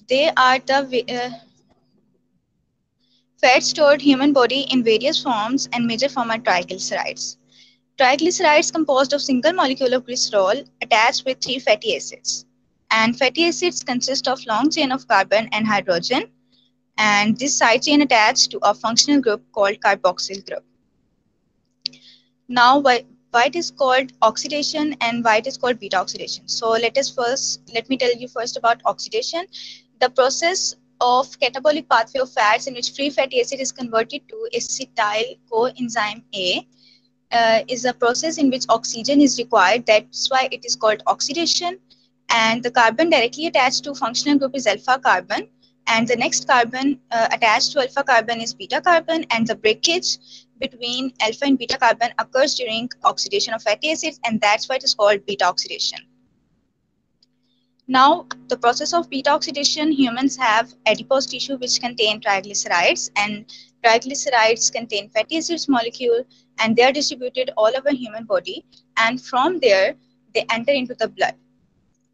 They are the fat stored human body in various forms, and major form are triglycerides. Triglycerides composed of single molecule of glycerol attached with three fatty acids. And fatty acids consist of long chain of carbon and hydrogen, and this side chain attached to a functional group called carboxyl group. Now, why it is called oxidation and why it is called beta oxidation? So let me tell you first about oxidation. The process of catabolic pathway of fats in which free fatty acid is converted to acetyl coenzyme A is a process in which oxygen is required. That's why it is called oxidation. And the carbon directly attached to functional group is alpha carbon. And the next carbon attached to alpha carbon is beta carbon. And the breakage between alpha and beta carbon occurs during oxidation of fatty acids. And that's why it is called beta oxidation. Now, the process of beta oxidation, humans have adipose tissue which contain triglycerides, and triglycerides contain fatty acids molecule, and they are distributed all over human body, and from there they enter into the blood.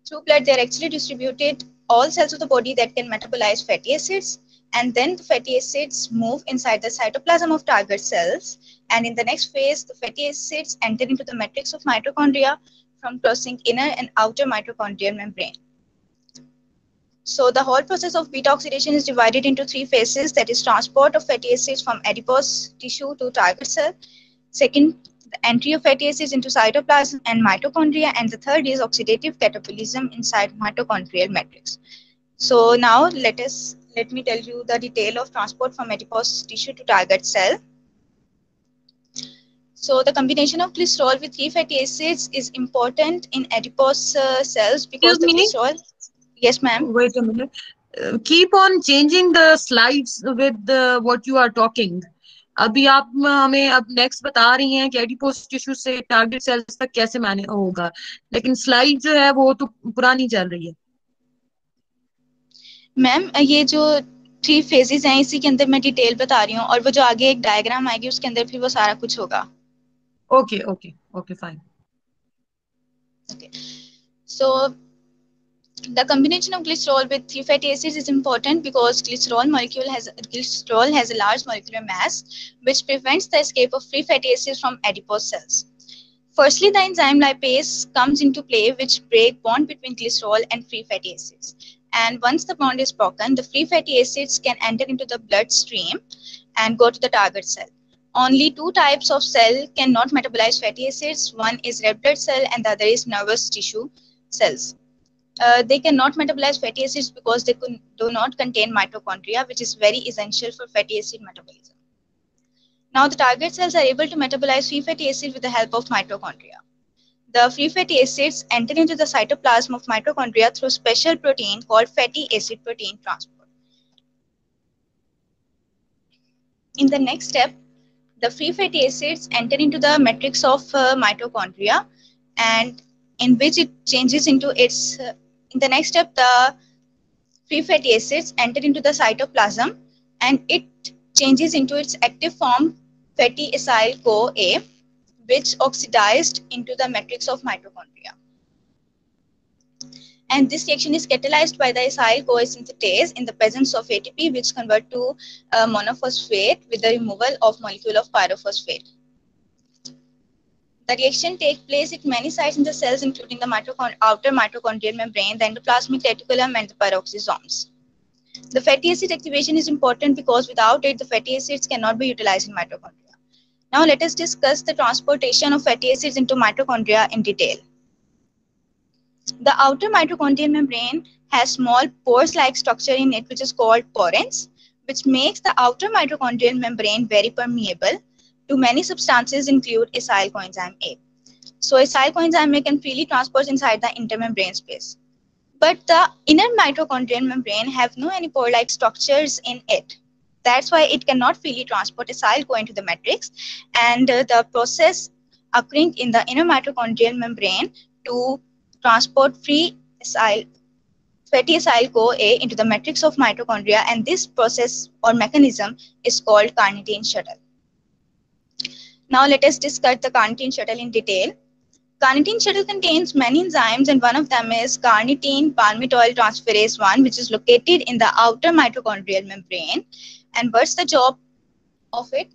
Through blood they are actually distributed all cells of the body that can metabolize fatty acids, and then the fatty acids move inside the cytoplasm of target cells, and in the next phase the fatty acids enter into the matrix of mitochondria from crossing inner and outer mitochondrial membrane. So the whole process of beta oxidation is divided into three phases, that is transport of fatty acids from adipose tissue to target cell. Second, the entry of fatty acids into cytoplasm and mitochondria, and the third is oxidative catabolism inside mitochondrial matrix. So now let me tell you the detail of transport from adipose tissue to target cell. So the combination of glycerol with three fatty acids is important in adipose cells because Excuse the me. glycerol. Yes, ma'am. Wait a minute. Keep on changing the slides with what you are talking. अभी आप हमें अब next बता रही हैं कि adipose tissue से target sales तक कैसे मैने होगा, लेकिन स्लाइड जो है वो तो पुरानी चल रही है. मैम ये जो थ्री फेजेस हैं इसी के अंदर मैं डिटेल बता रही हूँ, और वो जो आगे एक डायग्राम आएगी उसके अंदर फिर वो सारा कुछ होगा. Okay okay okay fine. Okay. So the combination of glycerol with three fatty acids is important because glycerol has a large molecular mass which prevents the escape of free fatty acids from adipose cells. Firstly, the enzyme lipase comes into play which break bond between glycerol and free fatty acids. And once the bond is broken, the free fatty acids can enter into the bloodstream and go to the target cell. Only two types of cell cannot metabolize fatty acids. One is red blood cell and the other is nervous tissue cells. They cannot metabolize fatty acids because they do not contain mitochondria, which is very essential for fatty acid metabolism. Now, the target cells are able to metabolize free fatty acids with the help of mitochondria. The free fatty acids enter into the cytoplasm of mitochondria through a special protein called fatty acid protein transport. In the next step, the free fatty acids enter into the matrix of mitochondria, and in which it changes into its in the next step the free fatty acids enter into the cytoplasm and it changes into its active form fatty acyl CoA, which oxidized into the matrix of mitochondria. And this reaction is catalyzed by the acyl CoA synthetase in the presence of ATP, which convert to monophosphate with the removal of molecule of pyrophosphate. The reaction takes place at many sites in the cells, including the outer mitochondrial membrane, the endoplasmic reticulum, and the peroxisomes. The fatty acid activation is important because without it, the fatty acids cannot be utilized in mitochondria. Now let us discuss the transportation of fatty acids into mitochondria in detail. The outer mitochondrial membrane has small pores-like structure in it, which is called porins, which makes the outer mitochondrial membrane very permeable to many substances, include acyl coenzyme A. So acyl coenzyme A can freely transport inside the intermembrane space. But the inner mitochondrial membrane have no any pore-like structures in it. That's why it cannot freely transport acyl CoA into the matrix, and the process occurring in the inner mitochondrial membrane to transport free fatty acyl CoA into the matrix of mitochondria, and this process or mechanism is called carnitine shuttle. Now let us discuss the carnitine shuttle in detail. Carnitine shuttle contains many enzymes, and one of them is carnitine palmitoyl transferase 1, which is located in the outer mitochondrial membrane. And what's the job of it?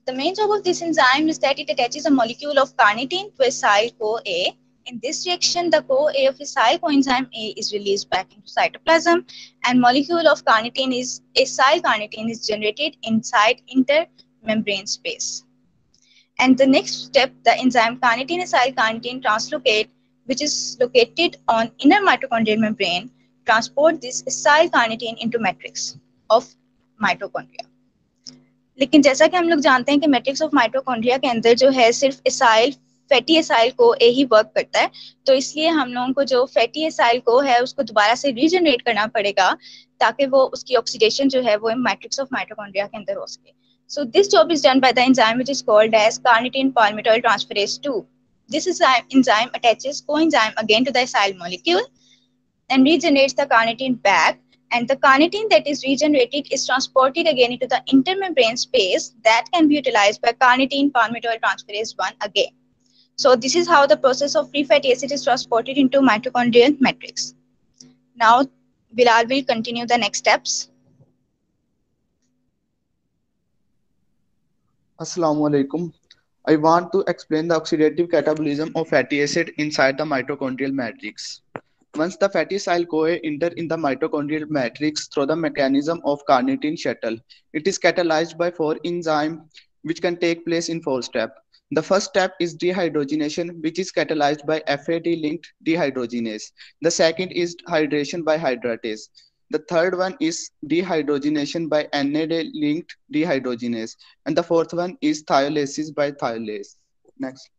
The main job of this enzyme is that it attaches a molecule of carnitine to acyl CoA. In this reaction, the CoA of acyl coenzyme A is released back into cytoplasm, and molecule of carnitine is acyl carnitine is generated inside intermembrane space. And the next step, the enzyme carnitine acyl carnitine translocate, which is located on inner mitochondrial membrane, transport this acyl carnitine into matrix of mitochondria. लेकिन जैसा कि हम लोग जानते हैं कि matrix of mitochondria के अंदर जो है सिर्फ एसाइल फैटी एसाइल को ए ही वर्क करता है, तो इसलिए हम लोगों को जो फैटी एसाइल को है उसको दोबारा से रीजनरेट करना पड़ेगा ताकि वो उसकी ऑक्सीडेशन जो है वो मैट्रिक्स ऑफ माइटोकॉन्ड्रिया के अंदर हो सके. So this job is done by the enzyme which is called as carnitine palmitoyl transferase 2. This enzyme attaches coenzyme again to the acyl molecule and regenerates the carnitine back. And the carnitine that is regenerated is transported again into the intermembrane space that can be utilized by carnitine palmitoyl transferase 1 again. So this is how the process of free fatty acid is transported into mitochondrial matrix. Now Bilal will continue the next steps. Assalamu alaikum. I want to explain the oxidative catabolism of fatty acid inside the mitochondrial matrix. Once the fatty acyl CoA enter in the mitochondrial matrix through the mechanism of carnitine shuttle, it is catalyzed by 4 enzymes which can take place in 4 steps. The first step is dehydrogenation, which is catalyzed by FAD-linked dehydrogenase. The second is hydration by hydratase. The third one is dehydrogenation by NAD-linked dehydrogenase. And the fourth one is thiolysis by thiolase. Next.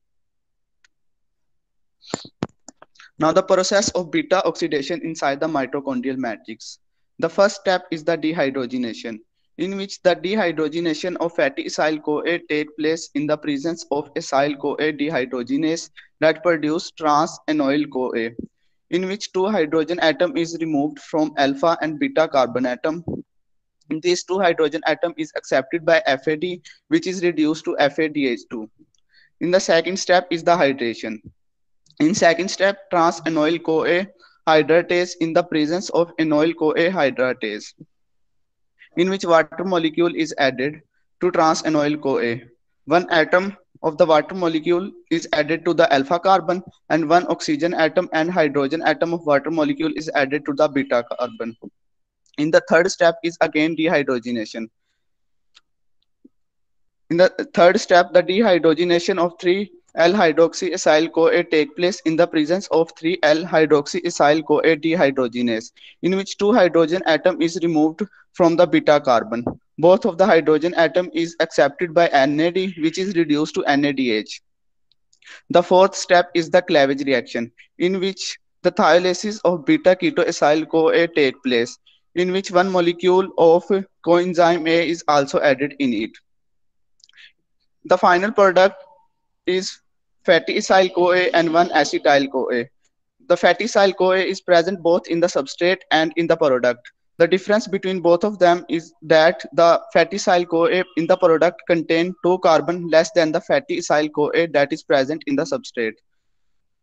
Now the process of beta oxidation inside the mitochondrial matrix. The first step is the dehydrogenation, in which the dehydrogenation of fatty acyl CoA take place in the presence of acyl CoA dehydrogenase that produce trans-anenyl CoA, in which 2 hydrogen atom is removed from alpha and beta carbon atom. This 2 hydrogen atom is accepted by FAD, which is reduced to FADH2. In the second step is the hydration. In second step, trans-anenyl CoA hydratase in the presence of anenyl CoA hydratase, in which water molecule is added to trans-anenyl CoA. 1 atom of the water molecule is added to the alpha carbon, and 1 oxygen atom and hydrogen atom of water molecule is added to the beta carbon. In the third step is again dehydrogenation. In the third step, the dehydrogenation of 3L-hydroxyacyl CoA take place in the presence of 3L-hydroxyacyl CoA dehydrogenase, in which 2 hydrogen atom is removed from the beta carbon. Both of the hydrogen atom is accepted by NAD, which is reduced to NADH. The fourth step is the cleavage reaction, in which the thiolysis of beta ketoacyl CoA take place, in which 1 molecule of coenzyme A is also added in it. The final product is fatty acyl CoA and 1 acetyl CoA. The fatty acyl CoA is present both in the substrate and in the product. The difference between both of them is that the fatty acyl CoA in the product contain 2 carbon less than the fatty acyl CoA that is present in the substrate.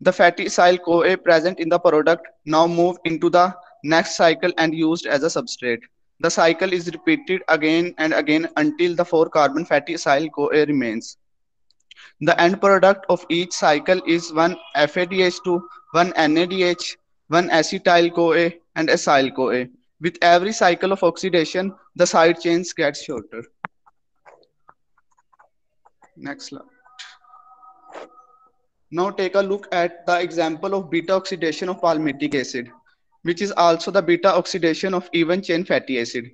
The fatty acyl CoA present in the product now move into the next cycle and used as a substrate. The cycle is repeated again and again until the 4 carbon fatty acyl CoA remains. The end product of each cycle is 1 FADH2, 1 NADH, 1 acetyl CoA, and acyl CoA. With every cycle of oxidation, the side chains get shorter. Next slide. Now take a look at the example of beta oxidation of palmitic acid, which is also the beta oxidation of even chain fatty acid.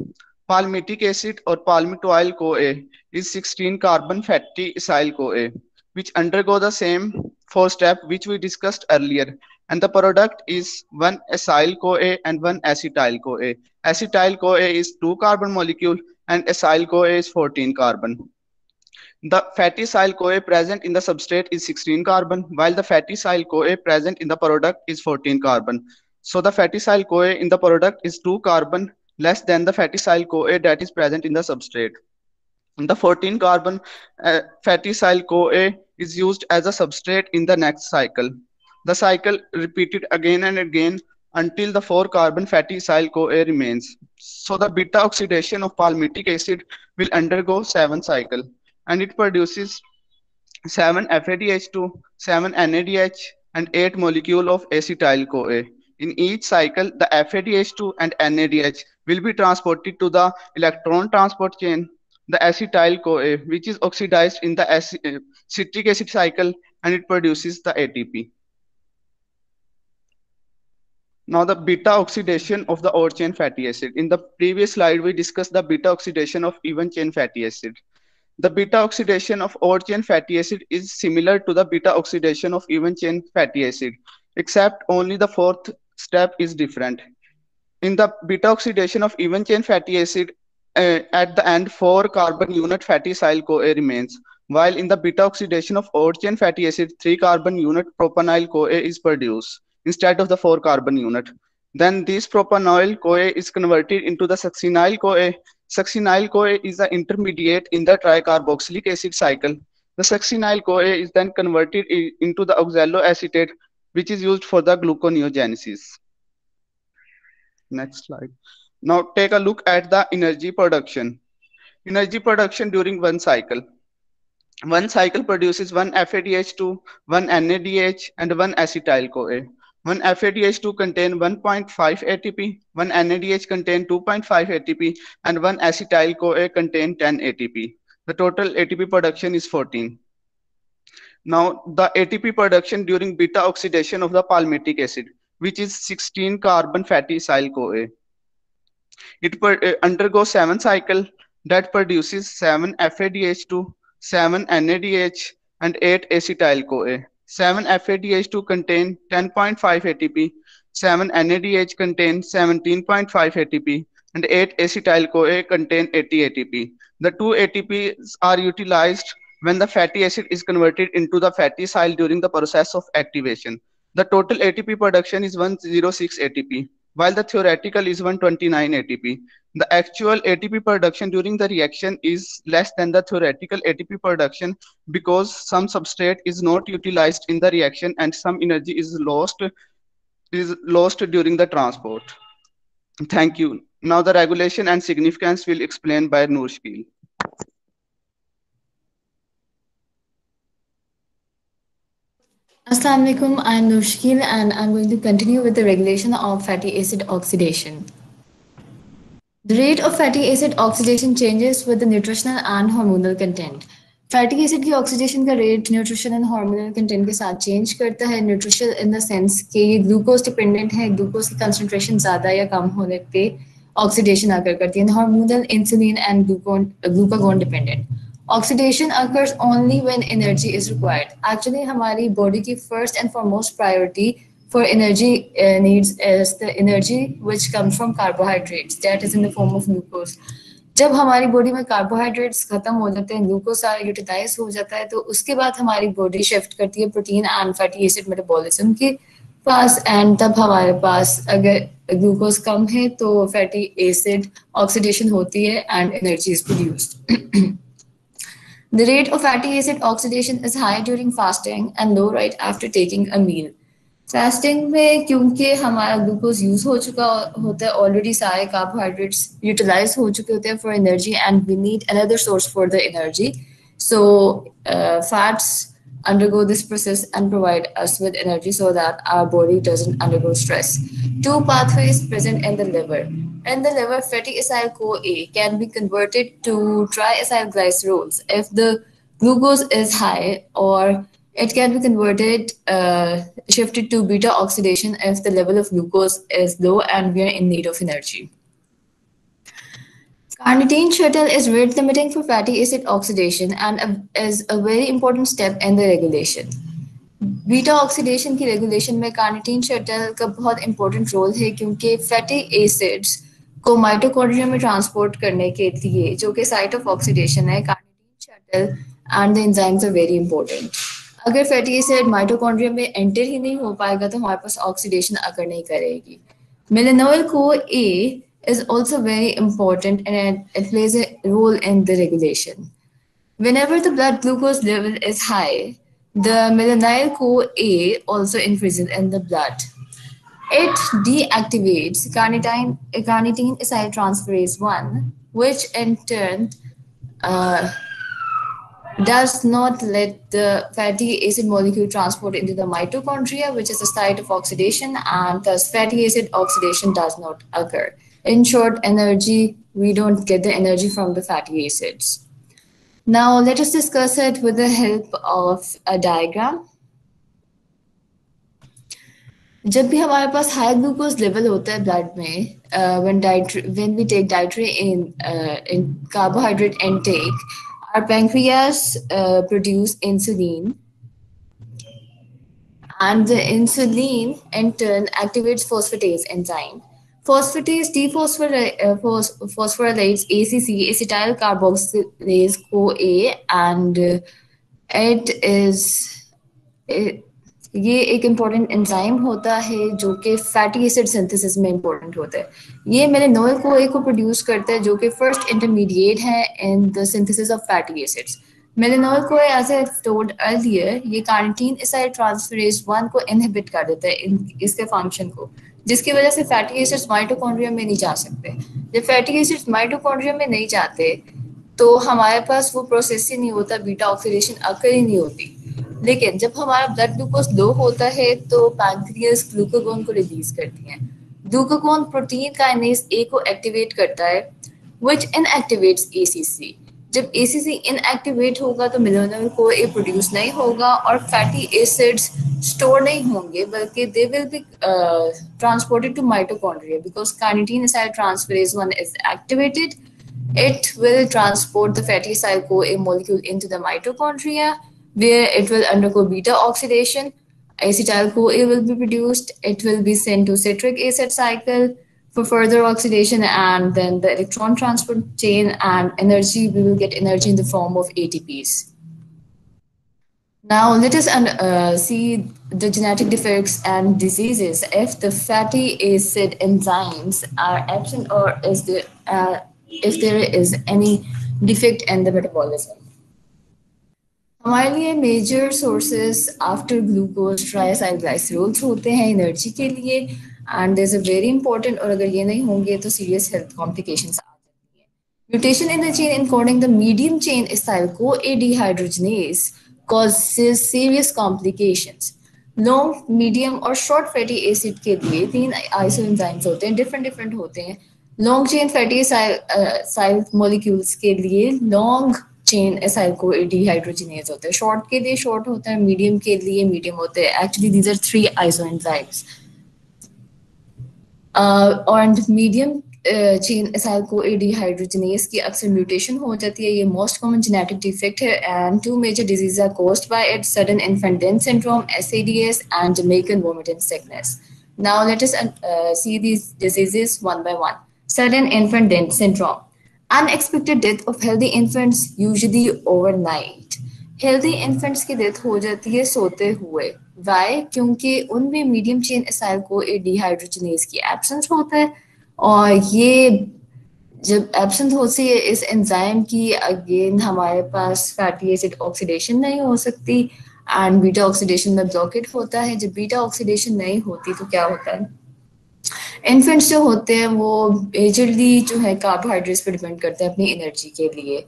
Palmitic acid or palmitoyl CoA is 16 carbon fatty acyl CoA, which undergo the same 4 steps which we discussed earlier, and the product is 1 acyl CoA and 1 acetyl CoA. Acetyl CoA is 2 carbon molecule and acyl CoA is 14 carbon. The fatty acyl CoA present in the substrate is 16 carbon, while the fatty acyl CoA present in the product is 14 carbon. So the fatty acyl CoA in the product is 2 carbon less than the fatty acyl CoA that is present in the substrate. The 14 carbon fatty acyl CoA is used as a substrate in the next cycle. The cycle repeated again and again until the 4-carbon fatty acyl CoA remains. So the beta oxidation of palmitic acid will undergo 7 cycle, and it produces 7 FADH2, 7 NADH, and 8 molecule of acetyl CoA. In each cycle, the FADH2 and NADH will be transported to the electron transport chain, the acetyl CoA, which is oxidized in the citric acid cycle, and it produces the ATP. Now the beta oxidation of the odd chain fatty acid. In the previous slide, we discussed the beta oxidation of even chain fatty acid. The beta oxidation of odd chain fatty acid is similar to the beta oxidation of even chain fatty acid, except only the fourth step is different. In the beta oxidation of even chain fatty acid, at the end 4-carbon unit fatty acyl CoA remains, while in the beta oxidation of odd chain fatty acid 3-carbon unit propanyl CoA is produced instead of the 4-carbon unit. Then this propanyl CoA is converted into the succinyl CoA. Succinyl CoA is the intermediate in the tricarboxylic acid cycle. The succinyl CoA is then converted into the oxaloacetate, which is used for the gluconeogenesis. Next slide. Now take a look at the energy production. Energy production during one cycle. One cycle produces 1 FADH2, 1 NADH, and 1 acetyl CoA. One FADH2 contain 1.5 ATP, one NADH contain 2.5 ATP, and one acetyl CoA contain 10 ATP. The total ATP production is 14. Now the ATP production during beta oxidation of the palmitic acid, which is 16-carbon fatty acyl CoA. It undergoes 7 cycle that produces 7 FADH2, 7 NADH, and 8 acetyl CoA. 7 FADH2 contain 10.5 ATP, 7 NADH contain 17.5 ATP, and 8 acetyl CoA contain 80 ATP. The 2 ATPs are utilized when the fatty acid is converted into the fatty acyl during the process of activation. The total ATP production is 106 ATP, while the theoretical is 129 ATP. The actual ATP production during the reaction is less than the theoretical ATP production because some substrate is not utilized in the reaction and some energy is lost during the transport. Thank you. Now the regulation and significance will explain by Noor Shakil. Assalamu alaikum, I am Noor Shakil and I'm going to continue with the regulation of fatty acid oxidation. The rate of fatty acid oxidation changes with the nutritional and hormonal content. Fatty acid की oxidation का rate nutrition and hormonal content के साथ change करता है. Nutrition in the sense कि ये glucose dependent है, glucose की कंसंट्रेशन ज़्यादा या कम होने पे ऑक्सीडेशन आकर करती है. Hormonal insulin and glucagon dependent. Oxidation occurs only when energy is required. Actually, हमारी body की first and foremost priority for energy needs is the energy which comes from carbohydrates, that is in the form of glucose. जब हमारी body में carbohydrates खत्म हो जाते हैं, glucose सारा यूटिलाइज हो जाता है, तो उसके बाद हमारी बॉडी शिफ्ट करती है protein and fatty acid metabolism के पास. एंड तब हमारे पास अगर ग्लूकोज कम है तो फैटी एसिड ऑक्सीडेशन होती है and energy is produced. The rate of fatty acid oxidation is high during fasting and low right after taking a meal. Fasting में क्योंकि हमारा ग्लूकोज यूज हो चुका होता है, ऑलरेडी सारे कार्बोहाइड्रेट्स यूटिलाइज हो चुके होते हैं for energy and we need another source for the energy. So fats undergo this process and provide us with energy so that our body doesn't undergo stress. 2 pathways present in the liver. In the liver, fatty acyl CoA can be converted to triacylglycerols if the glucose is high, or it can be converted, shifted to beta oxidation if the level of glucose is low and we are in need of energy. Carnitine shuttle is rate limiting for fatty acid oxidation and is a very important step in the regulation. Beta oxidation की regulation में carnitine shuttle का बहुत important role है क्योंकि fatty acids को mitochondria में transport करने के लिए जो कि साइट ऑफ ऑक्सीडेशन है, carnitine shuttle and the enzymes are very important. अगर फैटी एसिड माइटोकॉन्ड्रिया में एंटर ही नहीं हो पाएगा तो हमारे पास ऑक्सीडेशन अगर नहीं करेगी. मिलेनोल CoA is also very important and it plays a role in the regulation. Whenever the blood glucose level is high, The melanyl CoA also increases in the blood. It deactivates carnitine acetyltransferase 1, which in turn does not let the fatty acid molecule transport into the mitochondria, which is the site of oxidation, and thus fatty acid oxidation does not occur. In short, energy, we don't get the energy from the fatty acids. Now, let us discuss it with the help of a diagram. जब भी हमारे पास high glucose level होता है blood में, when we take dietary in carbohydrate intake, our pancreas produce insulin, and the insulin in turn activates phosphatase enzyme. Phosphatase phosphorylates ACC, acetyl carboxylase CoA, and ये एक important enzyme होता है जो कि fatty acid synthesis में important होता है. ये मेलेनोइल CoA को प्रोड्यूस करता है जो कि फर्स्ट इंटरमीडिएट है in the synthesis of fatty acids. Melanoid CoA, as I told earlier, ये कार्निटीन acetyltransferase 1 को इनहिबिट कर देता है इसके फंक्शन को, जिसकी वजह से फैटी एसिड्स माइटोकॉन्ड्रिया में नहीं जा सकते. जब फैटी एसिड्स माइटोकॉन्ड्रिया में नहीं जाते तो हमारे पास वो प्रोसेस ही नहीं होता, बीटा ऑक्सीडेशन अकर ही नहीं होती. लेकिन जब हमारा ब्लड ग्लूकोज लो होता है तो पैंक्रियास ग्लूकागोन को रिलीज करती है. ग्लूकागोन प्रोटीन काइनेज ए को एक्टिवेट करता है, व्हिच इनएक्टिवेट्स ACC. जब ACC इनएक्टिवेट होगा तो मेलेनोइल CoA प्रोड्यूस नहीं होगा और फैटी एसिड्स स्टोर नहीं होंगे, बल्कि they will be transported to mitochondria because carnitine acetyltransferase 1 is activated. It will transport the fatty acyl CoA molecule into the mitochondria, where it will undergo beta oxidation. Acetyl CoA will be produced. It will be sent to citric acid cycle for further oxidation, and then the electron transport chain and energy, we will get energy in the form of ATPs. Now let us see the genetic defects and diseases if the fatty acid enzymes are absent, or if there is any defect in the metabolism. हमारे लिए major sources after glucose triacylglycerols होते हैं energy के लिए, and there is a very important, और अगर ये नहीं होंगे तो सीरियस हेल्थ कॉम्प्लिकेशंस आ सकती हैं. Mutation in the chain encoding the medium chain acyl CoA dehydrogenase causes serious complications. Long, medium और शॉर्ट फैटी एसिड के लिए 3 आइसो एंजाइम्स होते हैं, डिफरेंट होते हैं. Long chain fatty acyl molecules के लिए long chain acyl CoA dehydrogenase होता है, शॉर्ट के लिए शॉर्ट होता है, मीडियम के लिए मीडियम होते हैं. Actually these are 3 isoenzymes. और medium chain acyl CoA dehydrogenase की अक्सर म्यूटेशन हो जाती है. ये मोस्ट कॉमन जेनेटिक डिफेक्ट है, and 2 major disease are caused by it: sudden infant death syndrome SADS and Jamaican vomiting sickness. Now let us see these diseases one by one. Sudden infant death syndrome. Unexpected death of healthy infants, usually overnight. Healthy infants की death हो जाती है सोते हुए. Why? क्योंकि उनमें medium chain acyl CoA dehydrogenase की absence होता है, और ये जब एब्सेंट होती है इस एंजाइम की, अगेन हमारे पास फैटी एसिड ऑक्सीडेशन नहीं हो सकती, एंड बीटा ऑक्सीडेशन में ब्लॉकेट होता है. जब बीटा ऑक्सीडेशन नहीं होती तो क्या होता है, इन्फेंट्स जो होते हैं वो मेजरली जो है कार्बोहाइड्रेट्स पे डिपेंड करते हैं अपनी एनर्जी के लिए.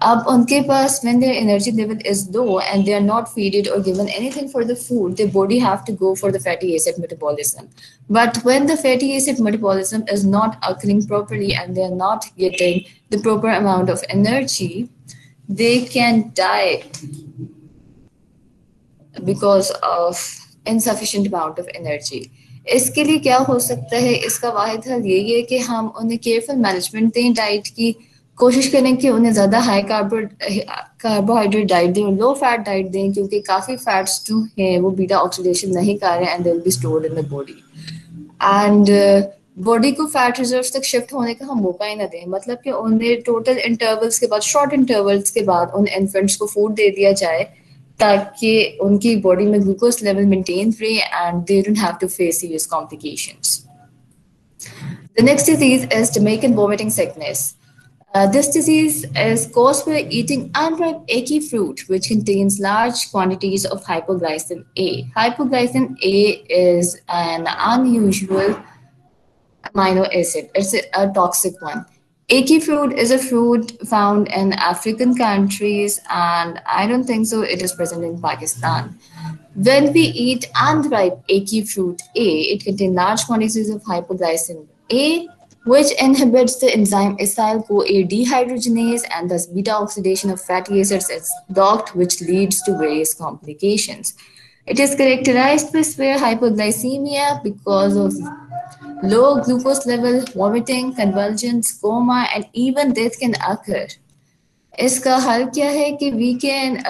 अब उनके पास when their energy level is low and they are not fed or given anything for the food, their body have to go for the fatty acid metabolism. But when the fatty acid metabolism is not occurring properly and they are not getting the proper amount of energy, they can die because of insufficient amount of energy. इसके लिए क्या हो सकता है, इसका वाहिद हल यही है कि हम उन्हें केयरफुल मैनेजमेंट दें, डाइट की कोशिश करें कि उन्हें ज़्यादा हाई कार्बोहाइड्रेट डाइट दें और लो फैट डाइट दें, क्योंकि काफ़ी फैट्स जो हैं वो बीटा ऑक्सीडेशन नहीं कर रहे हैं and they will be stored in the body. And body को फैट रिजर्व तक शिफ्ट होने का हम मौका ही ना दें, मतलब कि उन्हें टोटल इंटरवल्स के बाद, शॉर्ट इंटरवल्स के बाद उन इन्फेंट्स को फूड दे दिया जाए ताकि उनकी बॉडी में ग्लूकोज लेवल मेंटेन रहे and they don't have to face serious complications. The next disease is Jamaican vomiting sickness. This disease is caused by eating unripe achy fruit, which contains large quantities of hypoglycin A. Hypoglycin A is an unusual amino acid. It's a toxic one. Ackee fruit is a fruit found in African countries, and I don't think so it is present in Pakistan. When we eat unripe ackee fruit A, it contains large quantities of hypoglycin A, which inhibits the enzyme acyl-CoA dehydrogenase, and thus beta oxidation of fatty acids is blocked, which leads to various complications. It is characterized by severe hypoglycemia because of low glucose level, vomiting, convulsions, coma, and even death can occur. इसका हल क्या है कि we can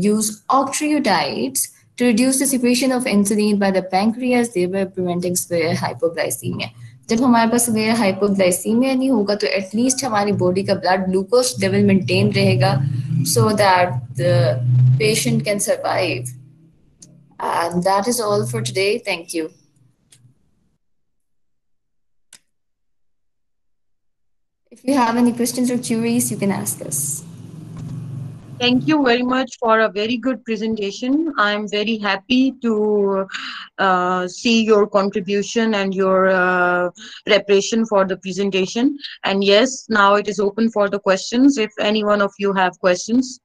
use octreotides to reduce the secretion of insulin by the pancreas, thereby preventing severe hypoglycemia. जब हमारे पास severe hypoglycemia नहीं होगा तो at least हमारी body का blood glucose level maintain रहेगा so that the patient can survive. And that is all for today. Thank you. If you have any questions or queries, you can ask us. Thank you very much for a very good presentation. I'm very happy to see your contribution and your preparation for the presentation. And yes, now it is open for the questions. If any one of you have questions,